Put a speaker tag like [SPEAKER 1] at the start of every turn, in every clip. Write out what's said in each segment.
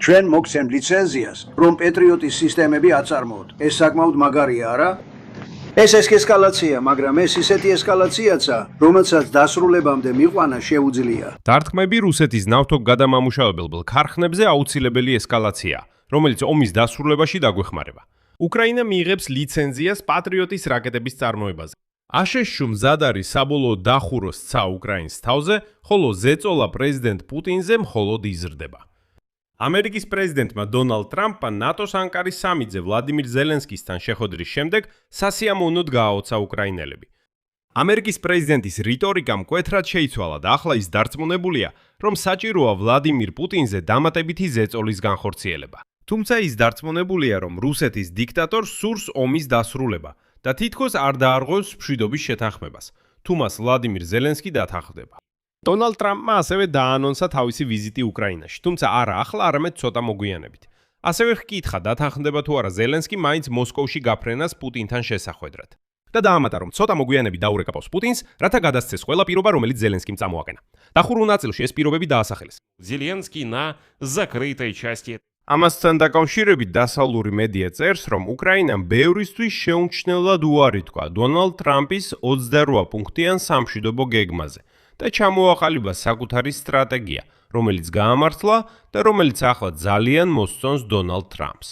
[SPEAKER 1] ჩვენ მოგცემთ ლიცენზიას, რომ პეტრიოტის სისტემები აწარმოოთ. ეს საკმაოდ მაგარია, არა? ეს ესკალაცია, მაგრამ ეს ისეთი ესკალაციაცა, რომელსაც დასრულებამდე მიყვანა შეუძლია.
[SPEAKER 2] დარტყმები რუსეთის ნავთობ გადამამუშავებელ ქარხნებზე აუცილებელი ესკალაცია, რომელიც ომის დასრულებაში დაგვეხმარება. უკრაინა მიიღებს ლიცენზიას პატრიოტის რაკეტების წარმოებაზე. აშშ მზად არის საბოლოოდ დახუროს ცა უკრაინის თავზე, ხოლო ზეწოლა პრეზიდენტ პუტინზე მხოლოდ იზრდება. ამერიკის პრეზიდენტმა დონალდ ტრამპმა ნატოს ანკარის სამიტზე ვლადიმირ ზელენსკისთან შეხვედრის შემდეგ სასიამოვნოდ გააოცა უკრაინელები. ამერიკის პრეზიდენტის რიტორიკა მკვეთრად შეიცვალა და ახლა ის დარწმუნებულია, რომ საჭიროა ვლადიმირ პუტინზე დამატებითი ზეწოლის განხორციელება. თუმცა ის დარწმუნებულია, რომ რუსეთის დიქტატორს სურს ომის დასრულება და თითქოს არ დაარღვევს მშვიდობის შეთანხმებას, თუ მას ვლადიმირ ზელენსკი დათანხმდება. დონალდ ტრამპმა ასევე დაანონსა თავისი ვიზიტი უკრაინაში, თუმცა არა ახლა, არამედ ცოტა მოგვიანებით. ასევე ჰკითხა დათანხმდება თუ არა ზელენსკი მაინც მოსკოვში გაფრენას პუტინთან შესახვედრად. და დაამატა, რომ ცოტა მოგვიანებით დაურეკავს პუტინს, რათა გადასცეს ყველა პირობა, რომელიც ზელენსკიმ წამოაყენა. დახურულ ნაწილში ეს პირობები დაასახელეს.
[SPEAKER 3] Зеленский на закрытой части.
[SPEAKER 2] ამასთან დაკავშირებით დასავლური მედია წერს, რომ უკრაინამ ბევრისთვის შეუმჩნევლად უარი თქვა დონალდ ტრამპის 28 პუნქტიან სამშვიდობო გეგმაზე და ჩამოაყალიბა საკუთარი სტრატეგია, რომელიც გაამართლა და რომელიც ახლა ძალიან მოსწონს დონალდ ტრამპს.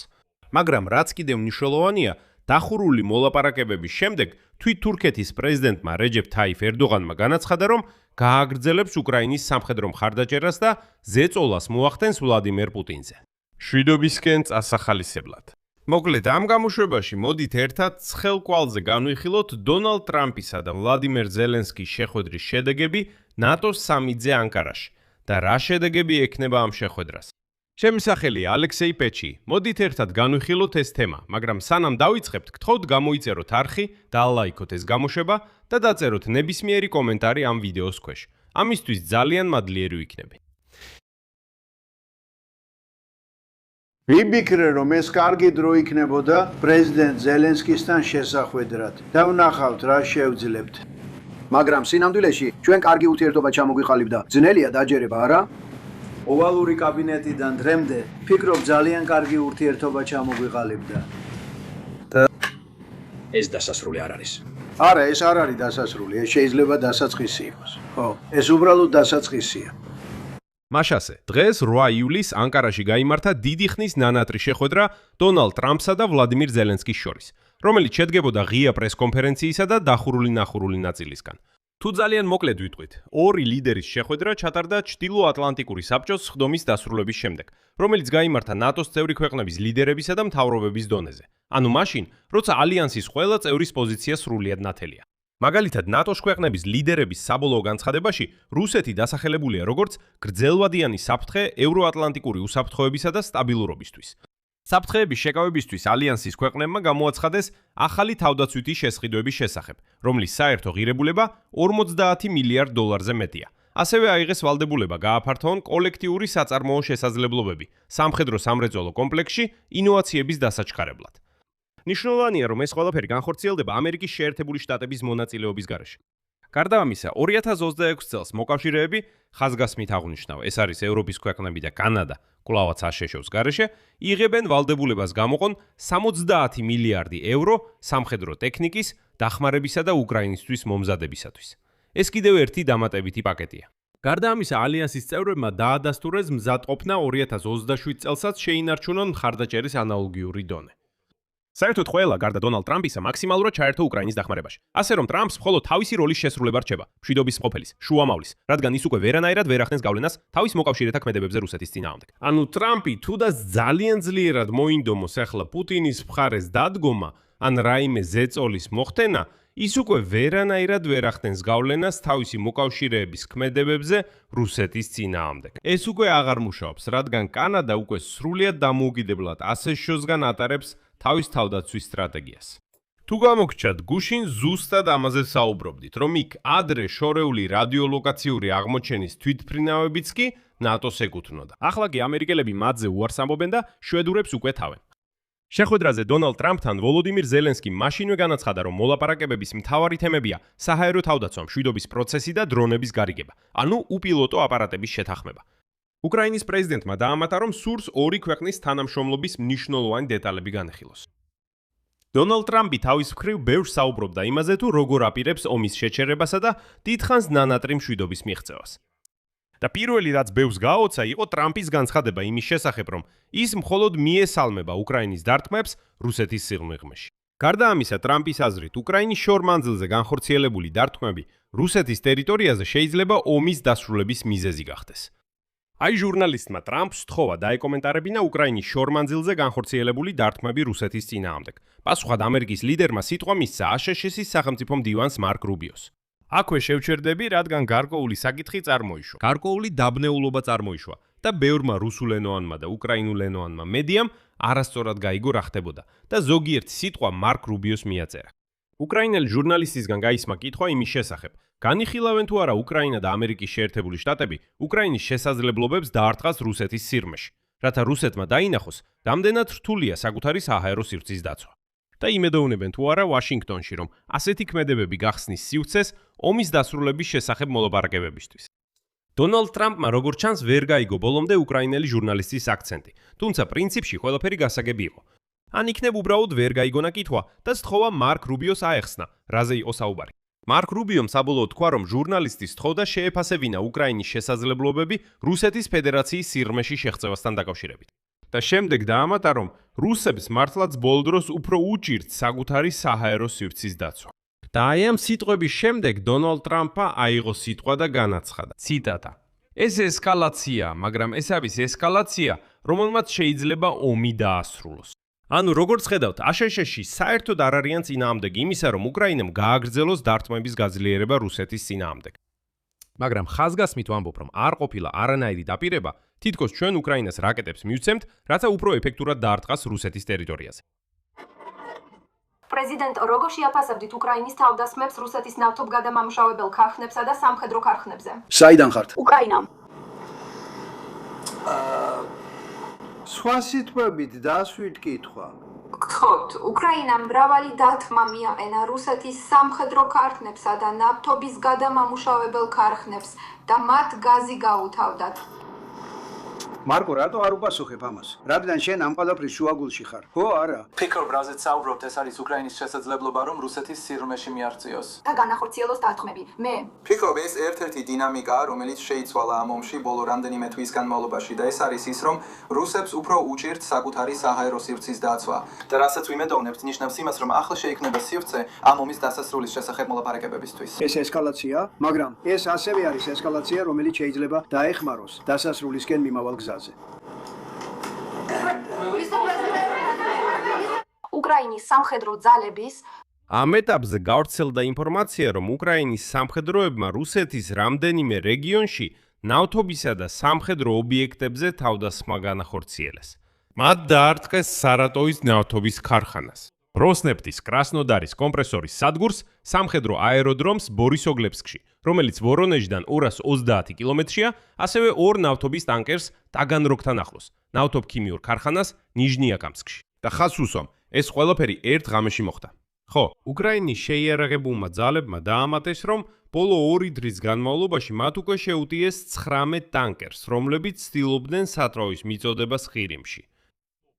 [SPEAKER 2] მაგრამ რაც კიდევ მნიშვნელოვანია, დახურული მოლაპარაკებების შემდეგ თვით თურქეთის პრეზიდენტმა რეჯეფ თაიფ ერდოღანმა განაცხადა, რომ გააგრძელებს უკრაინის სამხედრო მხარდაჭერას და ზეწოლას მოახდენს ვლადიმერ პუტინზე. შვიდობისკენ წასახალისებლად. მოკლედ, ამ გამოშვებაში მოდით ერთად ცხელ კვალზე განვიხილოთ დონალდ ტრამპისა და ვლადიმერ ზელენსკის შეხვედრის შედეგები ნატოს სამიტზე ანკარაში და რა შედეგები ექნება ამ შეხვედრას. ჩემი სახელია ალექსეი პეჩი. მოდით ერთად განვიხილოთ ეს თემა, მაგრამ სანამ დავიწყებთ, გთხოვთ გამოიწეროთ არხი და ალაიქოთ ეს გამოშვება და დაწეროთ ნებისმიერი კომენტარი ამ ვიდეოს ქვეშ. ამისთვის ძალიან მადლიერი ვიქნები.
[SPEAKER 1] ვიფიქრე, რომ ეს კარგი დრო იქნებოდა პრეზიდენტ ზელენსკისთან შესახვედრად. და ვნახავთ, რა შევძლებთ. მაგრამ სინამდვილეში ჩვენ კარგი ურთიერთობა ჩამოგვიყალიბდა. ძნელია დაჯერება, არა? ოვალური კაბინეტიდან დღემდე ფიქრობ ძალიან კარგი ურთიერთობა ჩამოგვიყალიბდა.
[SPEAKER 4] ეს დასასრული არ არის.
[SPEAKER 1] არა, ეს არ არის დასასრული, ეს შეიძლება დასაწყისი იყოს. ხო, ეს უბრალოდ დასაწყისია.
[SPEAKER 2] მაშასე, დღეს 8 ივლისს ანკარაში გაიმართა დიდი ხნის ნანატრი შეხვედრა დონალდ ტრამპსა და ვლადიმირ ზელენსკის შორის, რომელიც შედგებოდა ღია პრესკონფერენციისა და დახურული-ნახურული ნაწილისგან. თუ ძალიან მოკლედ ვიტყვით, ორი ლიდერის შეხვედრა ჩატარდა ჩრდილო-ატლანტიკური საბჭოს სხდომის დასრულების შემდეგ, რომელიც გაიმართა ნატოს წევრი ქვეყნების ლიდერებისა და მთავრობების დონეზე. ანუ მაშინ, როცა ალიანსის ყველა წევრის პოზიცია სრულიად ნათელია. მაგალითად, ნატოს ქვეყნების ლიდერების საბოლოო განცხადებაში რუსეთი დასახელებულია როგორც გრძელვადიანი საფრთხე ევროატლანტიკური უსაფრთხოებისა და სტაბილურობისთვის. საფრთხეების შეკავებისთვის ალიანსის ქვეყნებმა გამოაცხადეს ახალი თავდაცვითი შესყიდვების შესახებ, რომლის საერთო ღირებულება 50 მილიარდ დოლარზე მეტია. ასევე აიღეს ვალდებულება გააფართოონ კოლექტიური საწარმოო შესაძლებლობები სამხედრო-სამრეწველო კომპლექსში ინოვაციების დასაჩქარებლად. ნიშნულოვანია, რომ ეს ყველაფერი განხორციელდება ამერიკის შეერთებული შტატების მონაწილეობის გარეშე. გარდა ამისა, 2026 წელს მოკავშირეები ხაზგასმით აღნიშნავ, ეს არის ევროპის ქვეყნები და კანადა, კვლავაც აშშ-ს გარეშე, იღებენ ვალდებულებას გამოყონ 70 მილიარდი ევრო სამხედრო ტექნიკის დახმარებისა და უკრაინისთვის მომზადებისათვის. ეს კიდევ ერთი დამატებითი პაკეტია. გარდა ამისა, ალიანსის წევრებმა დაადასტურეს მზადყოფნა 2027 წელსაც შეინარჩუნონ მხარდაჭერის ანალოგიური დონე. საერთოდ ყველა გარდა დონალდ ტრამპისა მაქსიმალურად ჩაერთო უკრაინის დახმარებაში. ასე რომ ტრამპს მხოლოდ თავისი როლის შესრულება რჩება, მშვიდობის მყოფელის, შუამავლის, რადგან ის უკვე ვერანაირად ვერ ახდენს გავლენას თავის მოკავშირეთა ქმედებებზე რუსეთის წინააღმდეგ. ანუ ტრამპი თუდას ძალიან ძლიერად მოინდომოს ახლა პუტინის მხარეს დადგომა, ან რაიმე ზეწოლის მოხდენა, ის უკვე ვერანაირად ვერ ახდენს გავლენას თავისი მოკავშირეების ქმედებებზე რუსეთის წინააღმდეგ. ეს უკვე აღარ მუშაობს, რადგან კანადა უკვე სრულიად დამოუკიდებლად აშშ-სგან ატარებს თავის თავდაცვის სტრატეგიას. თუ გამოგჩათ გუშინ ზუსტად ამაზე საუბრობდით, რომ იქ ადრე შორეული რადიოლოკაციური აღმოჩენის თვითმფრინავებიც კი ნატოს ეკუთვნოდა. ახლა კი ამერიკელები მათზე უარს ამბობენ და შვედურებს უკვე თავენ. შეხვედრაზე დონალდ ტრამპთან ვოლოდიმირ ზელენსკიმ მაშინვე განაცხადა, რომ მოლაპარაკებების მთავარი თემებია საჰაერო თავდაცვა, მშვიდობის პროცესი და დრონების გარიგება, ანუ უპილოტო აპარატების შეთანხმება. უკრაინის პრეზიდენტმა დაამატა, რომ სურს ორი ქვეყნის თანამშრომლობის მნიშვნელოვანი დეტალები განხილოს. დონალდ ტრამპი თავის მხრივ ბევრს საუბრობდა იმაზე, თუ როგორ აპირებს ომის შეჩერებასა და დიდხანს ნანატრი მშვიდობის მიღწევას. და პირველი რაც ბევრს გააოცა, იყო ტრამპის განცხადება იმის შესახებ, რომ ის მხოლოდ მიესალმება უკრაინის დარტყმებს რუსეთის სიღრმეში. გარდა ამისა, ტრამპის აზრით, უკრაინის შორმანძილზე განხორციელებული დარტყმები რუსეთის ტერიტორიაზე შეიძლება ომის დასრულების მიზეზი გახდეს. აი ჟურნალისტმა ტრამპს სთხოვა დაეკომენტარებინა უკრაინის შორმანძილზე განხორციელებული დარტყმები რუსეთის წინააღმდეგ. პასუხად ამერიკის ლიდერმა სიტყვა მისცა აშშ-ის სახელმწიფო მდივანს მარკ რუბიოს. აქვე შევჩერდები, რადგან გარკვეული საკითხი წარმოიშვა. გარკვეული დაბნეულობა წარმოიშვა და ბევრმა რუსულენოვანმა და უკრაინულენოვანმა მედიამ არასწორად გაიგო რა ხდებოდა და ზოგიერთი სიტყვა მარკ რუბიოს მიაწერა. უკრაინელი ჟურნალისტისგან გაისმა კითხვა იმის შესახებ, განიხილავენ თუ არა უკრაინა და ამერიკის შეერთებული შტატები უკრაინის შესაძლებლობებს დაარტყას რუსეთის სიღრმეში, რათა რუსეთმა დაინახოს, რამდენად რთულია საკუთარი საჰაერო სივრცის დაცვა. და იმედოვნებენ თუ არა ვაშინგტონში, რომ ასეთი ქმედებები გახსნის სივრცეს ომის დასრულების შესახებ მოლაპარაკებებისთვის. დონალდ ტრამპმა როგორც ჩანს ვერ გაიგო ბოლომდე უკრაინელი ჟურნალისტის აქცენტი, თუმცა პრინციპში ყველაფერი გასაგები იყო. ან იქნებ უბრალოდ ვერ გაიგონა კითხვა და სთხოვა მარკ რუბიოს აეხსნა, რაზე იყო საუბარი. მარკ რუბიომ საბოლოოდ თქვა, რომ ჟურნალისტის სთხოვდა შეეფასებინა უკრაინის შესაძლებლობები რუსეთის ფედერაციის სიღრმეში შეღწევასთან დაკავშირებით. და შემდეგ დაამატა, რომ რუსებს მართლაც ბოლო დროს უფრო უჭირთ საკუთარი საჰაერო სივრცის დაცვა. და აი ამ სიტყვების შემდეგ დონალდ ტრამპმა აიღო სიტყვა და განაცხადა. ციტატა: ეს ესკალაციაა, მაგრამ ეს არის ესკალაცია, რომელმაც შეიძლება ომი დაასრულოს. ანუ როგორც ხედავთ, აშშ-ში საერთოდ არ არიან წინააღმდეგი იმისა, რომ უკრაინამ გააგრძელოს დარტყმების გაძლიერება რუსეთის წინააღმდეგ. მაგრამ ხაზგასმით ვამბობ, რომ არ ყოფილა არანაირი დაპირება, თითქოს ჩვენ უკრაინას რაკეტებს მივცემთ, რათა უფრო ეფექტურად დაარტყას რუსეთის ტერიტორიაზე.
[SPEAKER 4] პრეზიდენტ, როგორ შეაფასებდით უკრაინის თავდასხმებს რუსეთის ნავთობგადამამუშავებელ ქარხნებსა და სამხედრო ქარხნებზე?
[SPEAKER 1] საიდან ხართ?
[SPEAKER 4] უკრაინა.
[SPEAKER 1] სხვა სიტყვებით დასვით კითხვა.
[SPEAKER 4] გთხოვთ, უკრაინამ მრავალი დარტყმა მიაყენა რუსეთის სამხედრო ქარხნებსა და ნავთობის გადამამუშავებელ ქარხნებს და მათ გაზი გაუთავდათ.
[SPEAKER 1] მარკო, რატო არ უპასუხებ ამას? რადგან შენ ამ ყველაფრის შუაგულში ხარ. ხო, არა.
[SPEAKER 5] ფიქრობ, რაზეც საუბრობთ, ეს არის უკრაინის შესაძლებლობა, რომ რუსეთის სიღრმეში მიაღწიოს.
[SPEAKER 4] და განახორციელოს დარტყმები. მე
[SPEAKER 5] ფიქრობ, ეს ერთ-ერთი დინამიკაა, რომელიც შეიცვალა ამ ომში ბოლო რამდენიმე თვის განმავლობაში და ეს არის ის, რომ რუსებს უფრო უჭირთ საკუთარი საჰაერო სივრცის დაცვა. და რასაც ვიმედოვნებთ, ნიშნავს იმას, რომ ახლა შეიქმნება სივრცე ამ ომის დასასრულის შესახებ მოლაპარაკებებისთვის.
[SPEAKER 1] ეს ესკალაციაა, მაგრამ ეს ასევე არის ესკალაცია, რომელიც შეიძლება დაეხმაროს დასასრულისკენ მიმავალ გზაზე.
[SPEAKER 4] უკრაინის სამხედრო ძალების
[SPEAKER 2] ამ ეტაპზე გავრცელდა ინფორმაცია, რომ უკრაინის სამხედროებმა რუსეთის რამდენიმე რეგიონში ნავთობისა და სამხედრო ობიექტებზე თავდასხმა განახორციელეს. მათ დაარტყეს სარატოვის ნავთობის ქარხანას, როსნეფტის კრასნოდარის კომპრესორის სადგურს, სამხედრო აეროდრომს ბორისოგლევსკში, რომელიც ვორონეჟიდან 230 კილომეტრშია, ასევე ორ ნავთობის ტანკერს ტაგანროგთან ახლოს, ნავთობქიმიურ ქარხანას ნიჟნიაკამსკში. და ხაზს უსვამ, ეს ყველაფერი ერთ ღამეში მოხდა. ხო, უკრაინის შეიარაღებულმა ძალებმა დაამატეს, რომ ბოლო 2 დღის განმავლობაში მათ უკვე შეუტიეს 19 ტანკერს, რომლებიც ცდილობდნენ სათროვის მიწოდებას ყირიმში.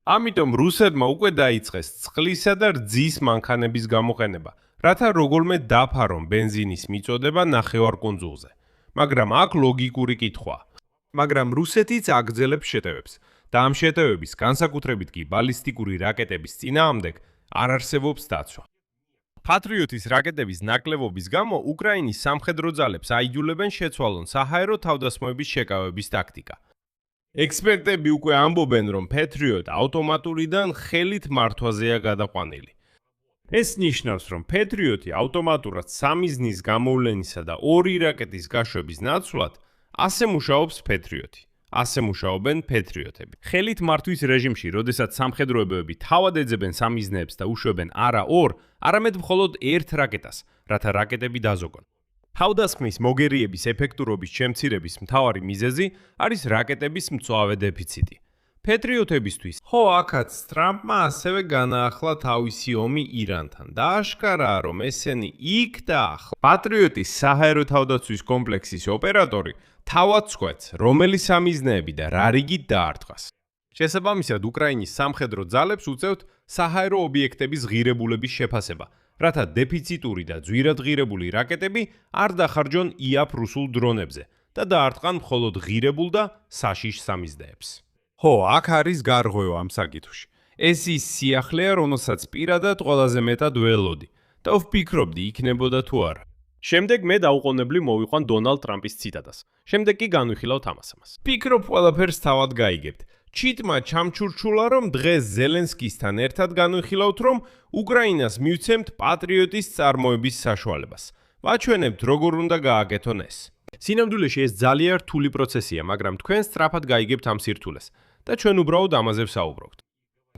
[SPEAKER 2] ამიტომ რუსებმა უკვე დაიწყეს წყლისა და რძის მანქანების გამოყენება, რათა როგორმე დაფარონ ბენზინის მიწოდება ნახევარკუნძულზე. მაგრამ აქ ლოგიკური კითხვაა. მაგრამ რუსეთიც აგრძელებს შეტევებს და ამ შეტევების, განსაკუთრებით კი ბალისტიკური რაკეტების წინააღმდეგ არ არსებობს დაცვა. პატრიოტის რაკეტების ნაკლებობის გამო უკრაინის სამხედრო ძალებს აიძულებენ შეცვალონ საჰაერო თავდასხმების შეკავების ტაქტიკა. ექსპერტები უკვე ამბობენ, რომ Patriot ავტომატურიდან ხელით მართვაზეა გადაყვანილი. ეს ნიშნავს, რომ Patriot-ი ავტომატურად 3 ზნის გამოვლენისა და 2 რაკეტის გაშვების ნაცვლად ასე მუშაობს Patriot-ი. ასე მუშაობენ Patriot-ები. ხელით მართვის რეჟიმში, როდესაც სამხედროებები თავად ეძებენ სამიზნეებს და უშვებენ არა 2, არამედ მხოლოდ 1 რაკეტას, რათა რაკეტები დაზოგონ. თავდასხმის მოგერიების ეფექტურობის შემცირების მთავარი მიზეზი არის რაკეტების მწვავე დეფიციტი. პატრიოტებისთვის. ხო, აქაც ტრამპმა ასევე განაახლა თავისი ომი ირანთან. დააშკარაა, რომ ესენი იქ და ახლა. პატრიოტის საჰაერო თავდაცვის კომპლექსის ოპერატორი თავად სკვეთს, რომელი სამიზნეები და რა რიგით დაარტყას. შესაბამისად, უკრაინის სამხედრო ძალებს უწევთ საჰაერო ობიექტების ღირებულების შეფასება, რათა დეფიციტური და ძვირად ღირებული რაკეტები არ დახარჯონ იაფ რუსულ დრონებზე და დაარტყან მხოლოდ ღირებულ და საშიშ სამიზნეებს. ხო, აქ არის გარღვევა ამ საკითხში. ეს ის სიახლეა, რომელსაც პირადად ყველაზე მეტად ველოდი და ვფიქრობდი იქნებოდა თუ არა. შემდეგ მე დაუყოვნებლივ მოვიყვან დონალდ ტრამპის ციტატას. შემდეგ კი განვიხილავთ ამას. ვფიქრობ, ყველაფერს თავად გაიგებთ. ჩიტმა ჩამჩურჩულა, რომ დღეს ზელენსკისთან ერთად განვიხილავთ, რომ უკრაინას მივცემთ პატრიოტის წარმოების საშუალებას. ვაჩვენებთ, როგორ უნდა გააკეთონ ეს. სინამდვილეში ეს ძალიან რთული პროცესია, მაგრამ თქვენ სწრაფად გაიგებთ ამ სირთულეს და ჩვენ უბრალოდ ამაზე ვსაუბრობთ.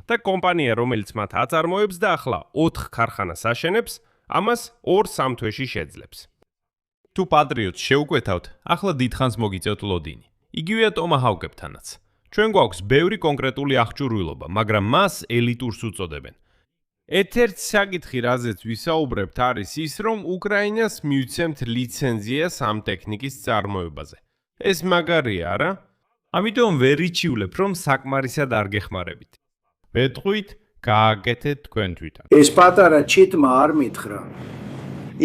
[SPEAKER 2] და კომპანია, რომელიც მათ აწარმოებს და ახლა 4 ქარხანას აშენებს, ამას 2-3 თვეში შეძლებს. თუ პატრიოტს შეუკვეთავთ, ახლა დიდხანს მოგიწევთ ლოდინი. იგივეა ტომაჰავკებთანაც. ჩვენ გვაქვს ბევრი კონკრეტული აღჭურვილობა, მაგრამ მას ელიტურს უწოდებენ. ერთ-ერთი საკითხი, რაზეც ვისაუბრებთ, არის ის, რომ უკრაინას მივცემთ ლიცენზიას ამ ტექნიკის წარმოებაზე. ეს მაგარია, არა? ამიტომ ვერ იჩივლებ, რომ საკმარისად არ გეხმარებით. ვეთყვით, გააკეთეთ თქვენ თვითონ.
[SPEAKER 1] ეს პატარა ჩიტმა არ მითხრა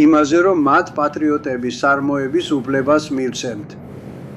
[SPEAKER 1] იმაზე, რომ მათ პატრიოტების წარმოების უფლებას მივცემთ.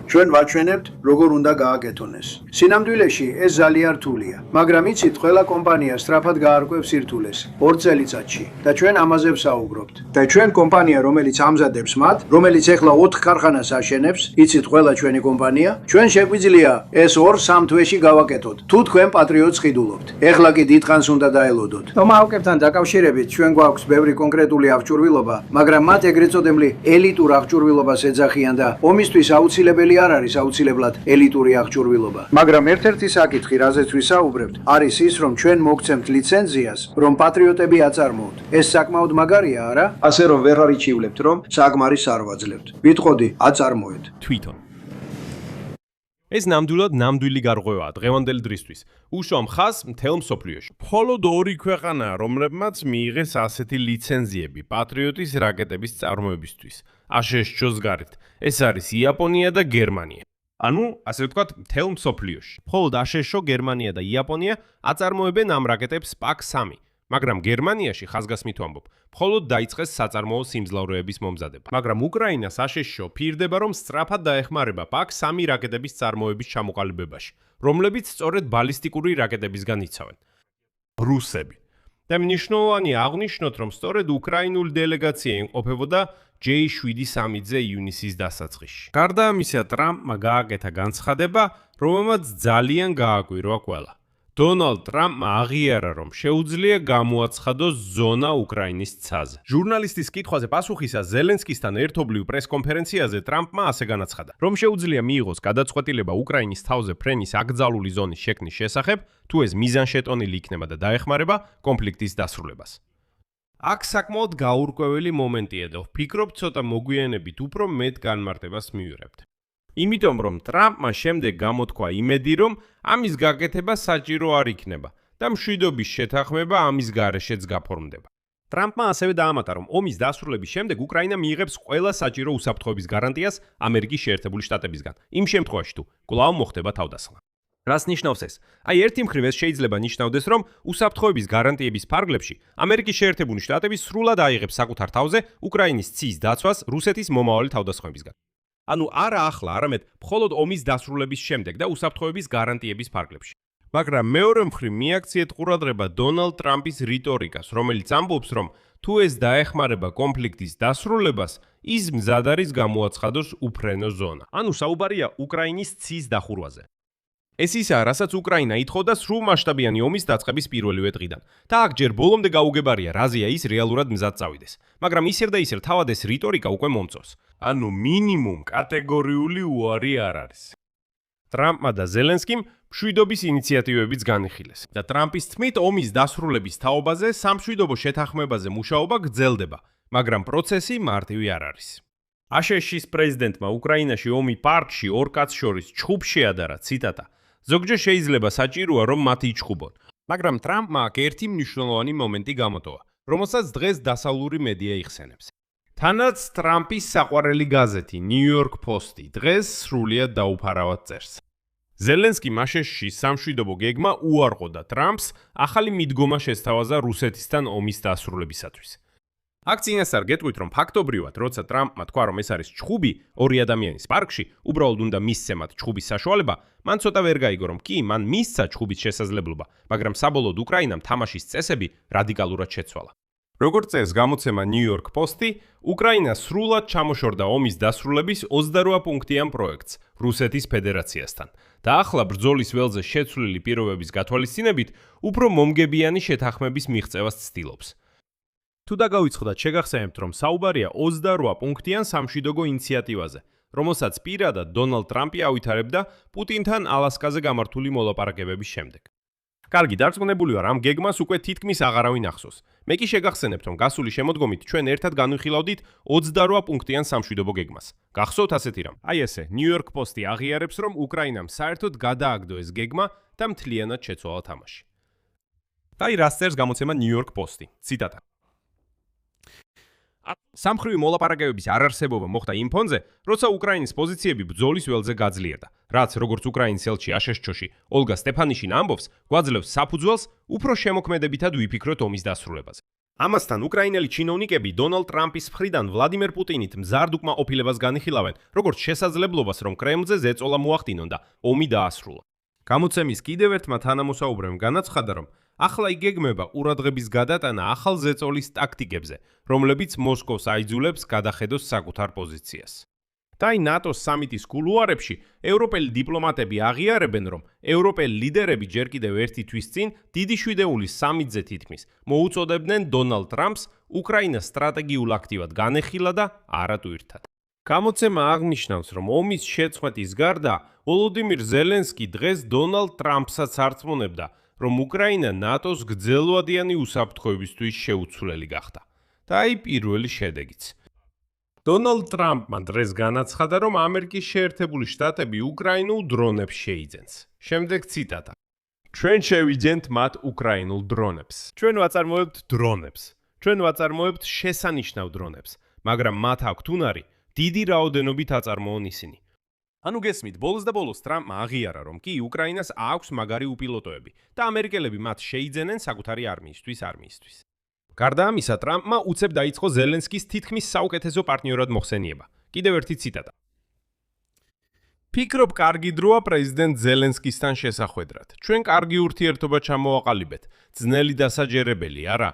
[SPEAKER 1] ჩვენ ვაჩვენებთ, როგორ უნდა გააკეთონ ეს. სინამდვილეში ეს ძალიან რთულია, მაგრამ იცით, ყველა კომპანია სწრაფად გაარკვევს სირთულეს 2 წელიწადში და ჩვენ ამაზე ვსაუბრობთ. და ჩვენ კომპანია, რომელიც ამზადებს მათ, რომელიც ეხლა 4 ქარხანას აშენებს, იცით, ყველა ჩვენი კომპანია, ჩვენ შეგვიძლია ეს 2-3 თვეში გავაკეთოთ. თუ თქვენ პატრიოტს ყიდულობთ. ეხლა კი დიდხანს უნდა დაელოდოთ. ტომაჰავკებთან დაკავშირებით ჩვენ გვაქვს ბევრი კონკრეტული აღჭურვილობა, მაგრამ მათ ეგრეთ წოდებული ელიტურ აღჭურვილობას ეძახიან და ომისთვის აუცილებელი არ არის აუცილებლად ელიტური აღჭურვილობა. მაგრამ ერთ-ერთი საკითხი, რაზეც ვისაუბრებთ, არის ის, რომ ჩვენ მოგცემთ ლიცენზიას, რომ პატრიოტები აწარმოოთ. ეს საკმაოდ მაგარია, არა? ასე რომ ვერ არიჩივლებთ, რომ საკმარის არ ვაძლევთ. ვიტყოდი, აწარმოეთ.
[SPEAKER 2] თვითონ. ეს ნამდვილად გარღვევაა დღევანდელი დრისთვის. უშუალო მხას მთელ მსოფლიოში. მხოლოდ 2 ქვეყანაა, რომლებმაც მიიღეს ასეთი ლიცენზიები პატრიოტის რაკეტების წარმოებისთვის. აშშ-ს გარეთ. ეს არის იაპონია და გერმანია. ანუ, ასე ვთქვათ, მთელ მსოფლიოში. მხოლოდ აშშ, გერმანია და იაპონია აწარმოებენ ამ რაკეტებს PAK-3. მაგრამ გერმანიაში, ხაზგასმით ვამბობ, მხოლოდ დაიწყეს საწარმოო სიმძლავრეების მომზადება. მაგრამ უკრაინას აშშ ფირდება, რომ სწრაფად დაეხმარება PAK-3 რაკეტების წარმოების ჩამოყალიბებაში, რომლებიც სწორედ ბალისტიკური რაკეტებისგან იცავენ. რუსები. და მნიშვნელოვანია აღვნიშნოთ, რომ სწორედ უკრაინული დელეგაცია იმყოფებოდა J7-3-ზე ივნისის დასაწყისში. გარდა ამისა, ტრამპმა გააკეთა განცხადება, რომელმაც ძალიან გააკვირვა ყველა. დონალდ ტრამპმა აღიარა, რომ შეუძლია გამოაცხადოს ზონა უკრაინის ცაზე. ჟურნალისტის კითხვაზე პასუხისას ზელენსკისთან ერთობლივ პრესკონფერენციაზე ტრამპმა ასე განაცხადა, რომ შეუძლია მიიღოს გადაწყვეტილება უკრაინის თავზე ფრენის აკრძალული ზონის შექმნის შესახებ, თუ ეს მიზანშეტონილი იქნება და დაეხმარება კონფლიქტის დასრულებას. აქ საკმაოდ გაურკვეველი მომენტია და ვფიქრობ, ცოტა მოგვიანებით უფრო მეტ განმარტებას მივიღებთ. იმიტომ რომ ტრამპმა შემდეგ გამოთქვა იმედი, რომ ამის გაკეთება საჭირო არ იქნება და მშვიდობის შეთანხმება ამის გარეშეც გაფორმდება. ტრამპმა ასევე დაამატა, რომ ომის დასრულების შემდეგ უკრაინა მიიღებს ყველა საჭირო უსაფრთხოების გარანტიას ამერიკის შეერთებული შტატებისგან, იმ შემთხვევაში თუ კვლავ მოხდება თავდასხმა. რას ნიშნავს ეს? აი, ერთი მხრივ ეს შეიძლება ნიშნავდეს, რომ უსაფრთხოების გარანტიების ფარგლებში ამერიკის შეერთებული შტატები სრულად აიღებს საკუთარ თავზე უკრაინის ცის დაცვას რუსეთის მომავალი თავდასხმებისგან. ანუ არა ახლა, არამედ მხოლოდ ომის დასრულების შემდეგ და უსაფრთხოების გარანტიების ფარგლებში. მაგრამ მეორე მხრივ მიაქციეთ ყურადღება დონალდ ტრამპის რიტორიკას, რომელიც ამბობს, რომ თუ ეს დაეხმარება კონფლიქტის დასრულებას, ის მზად არის გამოაცხადოს უფრენო ზონა. ანუ საუბარია უკრაინის ცის დახურვაზე. ეს ისაა, რასაც უკრაინა ითხოვდა სრულმასშტაბიანი ომის დაწყების პირველივე დღიდან. და აქ ჯერ ბოლომდე გაუგებარია, რაზეა ის რეალურად მზად წავიდეს. მაგრამ ისევ და ისევ თავად ეს რიტორიკა უკვე მომწონს. ანუ მინიმუმ კატეგორიული უარი არ არის. ტრამპმა და ზელენსკიმ მშვიდობის ინიციატივებიც განიხილეს. და ტრამპის თქმით, ომის დასრულების თაობაზე სამშვიდობო შეთანხმებაზე მუშაობა გრძელდება, მაგრამ პროცესი მარტივი არ არის. აშშ-ის პრეზიდენტმა უკრაინაში ომი პარკში ორ კაცს შორის ჩხუბ შეადარა, ციტატა: ზოგჯერ შეიძლება საჭიროა რომ მათ იჩხუბონ. მაგრამ ტრამპმა აქ ერთი მნიშვნელოვანი მომენტი გამოტოვა, რომელსაც დღეს დასავლური მედია იხსენებს. თანაც ტრამპის საყვარელი გაზეთი New York Post-ი დღეს სრულიად დაუფარავად წერს. ზელენსკი მაშეში სამშვიდობო გეგმა უარყოდა ტრამპს ახალი მიდგომა შესთავაზა რუსეთისთან ომის დასრულებისათვის. აქ წინასწარ გეტყვით, რომ ფაქტობრივად, როცა ტრამპმა თქვა, რომ ეს არის ჩხუბი ორი ადამიანის პარკში, უბრალოდ უნდა მისცემათ ჩხუბის საშუალება, მან ცოტა ვერ გაიგო, რომ კი, მან მისცა ჩხუბის შესაძლებლობა, მაგრამ საბოლოოდ უკრაინამ თამაშის წესები რადიკალურად შეცვალა. როგორც წეს გამოცემა New York Post-ი, უკრაინა სრულად ჩამოშორდა ომის დასრულების 28 პუნქტიან პროექტს რუსეთის ფედერაციასთან და ახლა ბრძოლის ველზე შეცვლილი პირობების გათვალისწინებით უფრო მომგებიანი შეთანხმების მიღწევას ცდილობს. თუ დაგავიწყდათ, შეგახსენებთ, რომ საუბარია 28 პუნქტიან სამშვიდობო ინიციატივაზე, რომელსაც პირადად დონალდ ტრამპი ავითარებდა პუტინთან ალასკაზე გამართული მოლაპარაკებების შემდეგ. კარგი, დარწმუნებული ვარ, ამ გეგმას უკვე თითქმის აღარავინ ახსოვს. მე კი შეგახსენებთ, რომ გასული შემოდგომით ჩვენ ერთად განვიხილავდით 28 პუნქტიან სამშვიდობო გეგმას. გახსოვთ ასეთი რამ? აი ესე, New York Post-ი აღიარებს, რომ უკრაინამ საერთოდ გადააგდო ეს გეგმა და მთლიანად შეცვალა თამაში. აი რას წერს გამოცემა New York Post-ი. ციტატა. სამხრივი მოლაპარაკებების არარსებობა მოხდა იმ ფონზე, როცა უკრაინის პოზიციები ბრძოლის ველზე გაძლიერდა, რაც როგორც უკრაინის ელჩი აშშ-ში ოლგა სტეფანიშინა ამბობს, გვაძლევს საფუძველს უფრო შემოქმედებითად ვიფიქროთ ომის დასრულებაზე. ამასთან უკრაინელი ჩინოვნიკები დონალდ ტრამპის მხრიდან ვლადიმერ პუტინით მზარდ უკმაყოფილებას განიხილავენ, როგორც შესაძლებლობას, რომ კრემლზე ზეწოლა მოახდინონ და ომი დაასრულა. გამოცემის კიდევ ერთმა თანამოსაუბრემ განაცხადა, რომ ახლა იგეგმება ყურადღების გადატანა ახალ ზეწოლის ტაქტიკებზე, რომლებიც მოსკოვს აიძულებს გადახედოს საკუთარ პოზიციას. და აი ნატოს სამიტის კულუარებში ევროპელი დიპლომატები აღიარებენ, რომ ევროპელი ლიდერები ჯერ კიდევ ერთი თვის წინ დიდი შვიდეულის სამიტზე თითქმის მოუწოდებდნენ დონალდ ტრამპს უკრაინას სტრატეგიულ აქტივად განეხილა და არა თუ ერთად. გამოცემა აღნიშნავს, რომ ომის შეწყვეტის გარდა ვოლოდიმირ ზელენსკი დღეს დონალდ ტრამპსაც არწმუნებდა, რომ უკრაინა ნატოს გრძელვადიანი უსაფრთხოებისთვის შეუცვლელი გახდა. და აი პირველი შედეგიც. დონალდ ტრამპმა დღეს განაცხადა, რომ ამერიკის შეერთებული შტატები უკრაინულ დრონებს შეიძენს. შემდეგ ციტატა. ჩვენ შევიძენთ მათ უკრაინულ დრონებს. ჩვენ ვაწარმოებთ დრონებს. ჩვენ ვაწარმოებთ შესანიშნავ დრონებს, მაგრამ მათ აქვთ უნარი დიდი რაოდენობით აწარმოონ ისინი. ანუ გესმით, ბოლოს და ბოლოს ტრამპმა აღიარა, რომ კი უკრაინას აქვს მაგარი უპილოტოები და ამერიკელები მათ შეიძენენ საკუთარი არმიისთვის. გარდა ამისა, ტრამპმა უცებ დაიწყო ზელენსკის თითქმის საუკეთესო პარტნიორად მოხსენება. კიდევ ერთი ციტატა. ფიქრობ, კარგი დროა პრეზიდენტ ზელენსკისთან შესახვედრად. ჩვენ კარგი ურთიერთობა ჩამოვაყალიბეთ. ძნელი დასაჯერებელი, არა.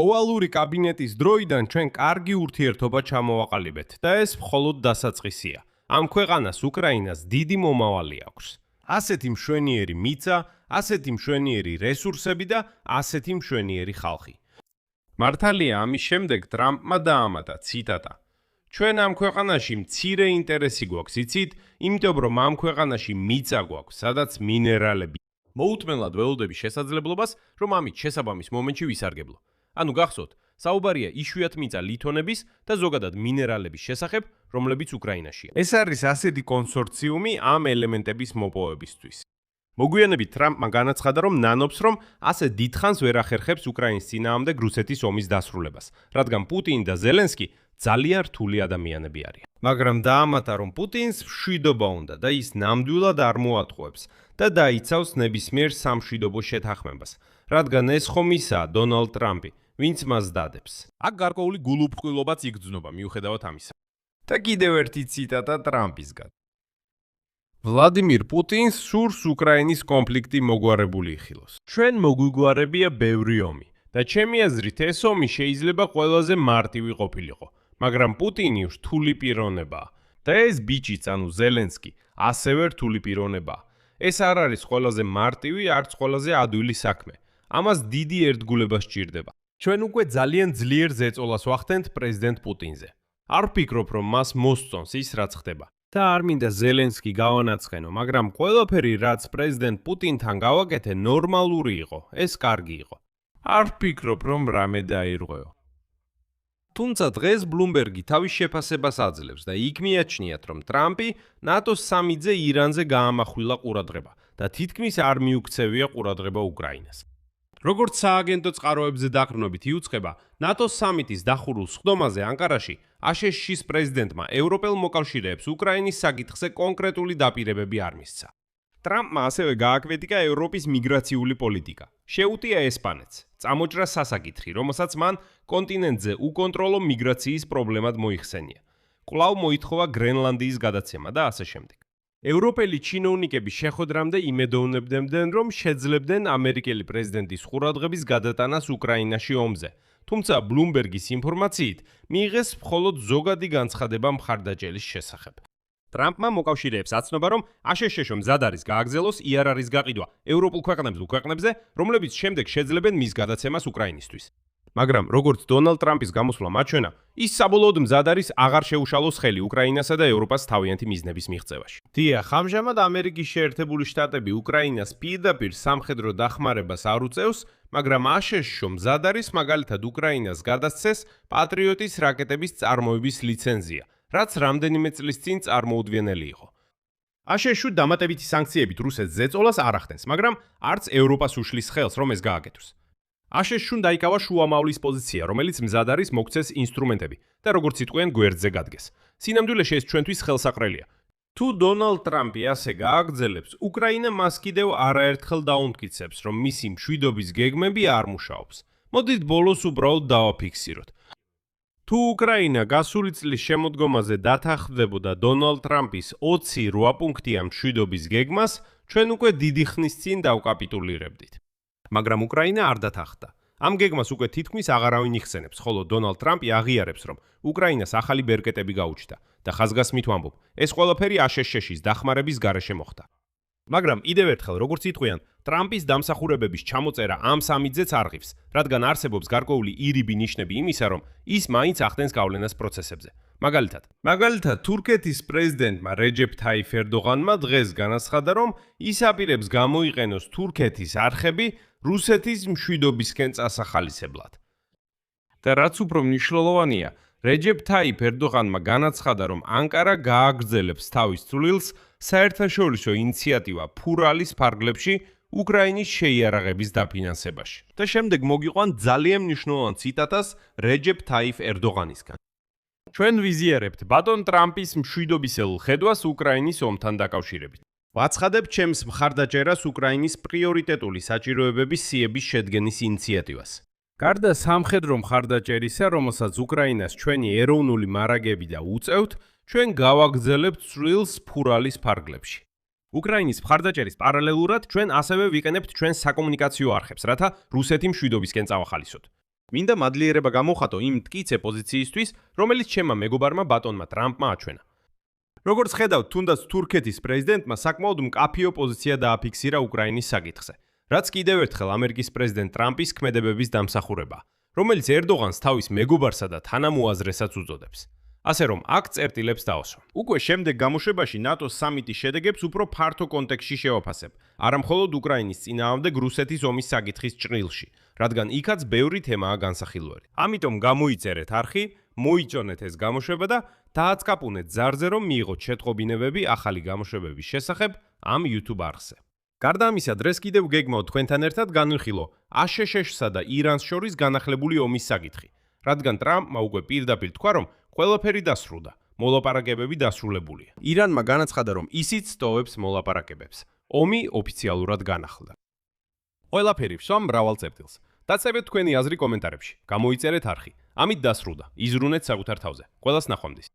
[SPEAKER 2] ოვალური კაბინეტის დროიდან ჩვენ კარგი ურთიერთობა ჩამოვაყალიბეთ და ეს მხოლოდ დასაწყისია. ამ ქვეყანას უკრაინას დიდი მომავალი აქვს. ასეთი მშვენიერი მიწა, ასეთი მშვენიერი რესურსები და ასეთი მშვენიერი ხალხი. მართალია, ამის შემდეგ ტრამპმა დაამატა ციტატა. ჩვენ ამ ქვეყანაში მცირე ინტერესი გვაქვს, იცით, იმიტომ რომ ამ ქვეყანაში მიწა გვაქვს, სადაც მინერალები. მოუთმენლად ველოდები შესაძლებლობას, რომ ამით შესაბამის მომენტში ვისარგებლო. ანუ გახსოვთ, საუბარია იშვიათ მიწა ლითონების და ზოგადად მინერალების შესახებ, რომლებიც უკრაინაშია. ეს არის ასეთი კონსორციუმი ამ ელემენტების მოპოვებისთვის. მოგვიანებით ტრამპმა განაცხადა, რომ ნანობს, რომ ასე დიდხანს ვერ ახერხებს უკრაინის წინააღმდეგ რუსეთის ომის დასრულებას, რადგან პუტინი და ზელენსკი ძალიან რთული ადამიანები არიან. მაგრამ დაამატა, რომ პუტინს მშვიდობა უნდა და ის ნამდვილად არ მოატყუებს და დაიცავს ნებისმიერ სამშვიდობო შეთანხმებას, რადგან ეს ხომ ისაა დონალდ ტრამპი, ვინც მას დადებს. აქ გარკვეული გულუბრყვილობაც იგრძნობა მიუხედავად ამისა. და კიდევ ერთი ციტატა ტრამპისგან. ვლადიმირ პუტინს სურს უკრაინის კონფლიქტი მოგვარებული იხილოს. ჩვენ მოგვიგვარებია ბევრი ომი და ჩემი აზრით ეს ომი შეიძლება ყველაზე მარტივი ყოფილიყო, მაგრამ პუტინი რთული პიროვნებაა და ეს ბიჭიც, ანუ ზელენსკი, ასევე რთული პიროვნებაა. ეს არ არის ყველაზე მარტივი, არც ყველაზე ადვილი საქმე. ამას დიდი ერთგულება სჭირდება. ჩვენ უკვე ძალიან ძლიერ ზეწოლას ვახდენთ პრეზიდენტ პუტინზე. არ ვფიქრობ, რომ მას მოსწონს ის, რაც ხდება. და არ მინდა ზელენსკი გავანაცხენო, მაგრამ ყველაფერი, რაც პრეზიდენტ პუტინთან გავაკეთე, ნორმალური იყო, ეს კარგი იყო. არ ვფიქრობ, რომ რამე დაირღვეო. თუმცა დღეს ბლუმბერგი თავის შეფასებას აძლევს და იქ მიაჩნიათ, რომ ტრამპი ნატოს სამიტზე ირანზე გაამახვილა ყურადღება და თითქმის არ მიუქცევია ყურადღება უკრაინას. როგორც სააგენტო წყაროებზე დაყრდნობით იუწყება, ნატოს სამიტის დახურულ სხდომაზე ანკარაში აშშ-ის პრეზიდენტმა ევროპელ მოკავშირეებს უკრაინის საკითხზე კონკრეტული დაპირებები არ მისცა. ტრამპმა ასევე გააკვეთიკა ევროპის მიგრაციული პოლიტიკა. შეუტია ესპანეთს, წამოჭრა სასაკითხი, რომელსაც მან კონტინენტზე უკონტროლო მიგრაციის პრობლემად მოიხსენია. კვლავ მოითხოვა გრენლანდიის გადაცემა და ასე შემდეგ. ევროპელი ჩინოვნიკები შეხვედრამდე იმედოვნებდნენ, რომ შეძლებდნენ ამერიკელი პრეზიდენტის ყურადღების გადატანას უკრაინაში ომზე. თუმცა ბლუმბერგის ინფორმაციით მიიღეს მხოლოდ ზოგადი განცხადება მხარდაჭერის შესახებ. ტრამპმა მოკავშირეებს აცნობა, რომ აშშ-ში მზად არის გააგრძელოს იარარის გაყიდვა ევროპულ ქვეყნებზე, რომლებიც შემდეგ შეძლებენ მის გადაცემას უკრაინისთვის. მაგრამ როგორც დონალდ ტრამპის გამოსვლა მაჩვენა, ის საბოლოოდ მზად არის აღარ შეუშალოს ხელი უკრაინასა და ევროპას თავიანთი მიზნების მიღწევაში. დიახ, ამჟამად ამერიკის შეერთებული შტატები უკრაინას პირდაპირ სამხედრო დახმარებას არ უწევს, მაგრამ აშშ-ში მზად არის მაგალითად უკრაინას გადასცეს პატრიოტის რაკეტების წარმოების ლიცენზია, რაც რამდენიმე წლის წინ წარმოუდგენელი იყო. აშშ-ში დამატებითი სანქციებით რუსეთს ზეწოლას არ ახდენს, მაგრამ არც ევროპას უშლის ხელს, რომ ეს გააკეთოს. აშშ-შուն დაიკავა შუამავლის პოზიცია, რომელიც მზად არის მოგცეს ინსტრუმენტები და როგორც იტყვიან გვერდზე გადგეს. სინამდვილეში ეს ჩვენთვის ხელსაყრელია. თუ დონალდ ტრამპი ასე გააგრძელებს, უკრაინა მას კიდევ არაერთხელ დაუმტკიცებს, რომ მისი მშვიდობის გეგმები არ მუშაობს. მოდით ბოლოს უბრალოდ დავაფიქსიროთ. თუ უკრაინა გასული წლის შემოდგომაზე დათანხმდებოდა დონალდ ტრამპის 28 პუნქტიან მშვიდობის გეგმას, ჩვენ უკვე დიდი ხნის წინ დავკაპიტულირებდით. მაგრამ უკრაინა არ დათანხმდა. ამ გეგმას უკვე თითქმის აღარავინ იხსენებს, ხოლო დონალდ ტრამპი აღიარებს, რომ უკრაინას ახალი ბერკეტები გაუჩნდა და ხაზგასმით ვამბობ, ეს ყველაფერი აშშ-ის დახმარების გარეშე მოხდა. მაგრამ კიდევ ერთხელ, როგორც იტყვიან, ტრამპის დამსახურებების ჩამოწერა ამ სამიტზეც არღივს, რადგან არსებობს გარკვეული ირიბი ნიშნები იმისა, რომ ის მაინც ახდენს გავლენას პროცესებზე. მაგალითად, თურქეთის პრეზიდენტმა რეჯეფ თაიფ ერდოღანმა დღეს განაცხადა, რომ ის აპირებს გამოიყენოს თურქეთის არხები რუსეთის მშვიდობისკენ წასახალისებლად. და რაც უფრო მნიშვნელოვანია, რეჯეფ თაიფ ერდოღანმა განაცხადა, რომ ანკარა გააგრძელებს თავის წვლილს საერთაშორისო ინიციატივა ფურალის ფარგლებში უკრაინის შეიარაღების დაფინანსებაში. და შემდეგ მოგიყვან ძალიან მნიშვნელოვან ციტატას რეჯეფ თაიფ ერდოღანისგან. ჩვენ ვიზიარებთ ბატონ ტრამპის მშვიდობისელ ხედვას უკრაინის ომთან დაკავშირებით. ვაცხადებ ჩემს მხარდაჭერას უკრაინის პრიორიტეტული საჭიროებების სიების შედგენის ინიციატივას. გარდა სამხედრო მხარდაჭერისა, რომელსაც უკრაინას ჩვენი ეროვნული მარაგები და უწევთ, ჩვენ გავაგრძელებთ წვლილს ფურალის ფარგლებში. უკრაინის მხარდაჭერის პარალელურად ჩვენ ასევე ვიყენებთ ჩვენს საკომუნიკაციო არხებს, რათა რუსეთი მშვიდობისკენ წავახალისოთ. მინდა მადლიერება გამოვხატო იმ მტკიცე პოზიციისთვის, რომელიც ჩემმა მეგობარმა ბატონმა ტრამპმა აჩვენა. როგორც ხედავთ, თუნდაც თურქეთის პრეზიდენტმა საკმაოდ მკაფიო პოზიცია დააფიქსირა უკრაინის საკითხზე, რაც კიდევ ერთხელ ამერიკის პრეზიდენტ ტრამპის ქმედებების დამსახურებაა, რომელიც ერდოღანს თავის მეგობარსა და თანამოაზრესაც უწოდებს. ასე რომ აქ წერტილებს დაოსვამ. უკვე შემდეგ გამოშვებაში ნატოს სამიტის შედეგებს უფრო ფართო კონტექსტში შევაფასებ, არამხოლოდ უკრაინის წინააღმდეგ რუსეთის ომის საკითხის ჭრილში, რადგან იქაც ბევრი თემაა განსახილველი. ამიტომ გამოიწერეთ არხი, მოიჭონეთ ეს გამოშვება და დააწკაპუნეთ ზარზე, რომ მიიღოთ შეტყობინებები ახალი გამოშვებების შესახებ ამ YouTube არხზე. გარდა ამისა, დღეს კიდევ გეგმავთ თქვენთან ერთად განვიხილო აშშ-სა და ირანს შორის განახლებული ომის საკითხი, რადგან ტრამპმა უკვე პირდაპირ თქვა, რომ ყველაფერი დასრულდა, მოლაპარაკებები დასრულებულია. ირანმა განაცხადა, რომ ისიც სტოვებს მოლაპარაკებებს. ომი ოფიციალურად განახლდა. ყველაფერი ვსვამ მრავალ წერტილს. დაწევეთ თქვენი აზრი კომენტარებში. გამოიწერეთ არხი. ამით დასრულდა. იზრუნეთ საკუთარ თავზე. ყველას ნახვამდის.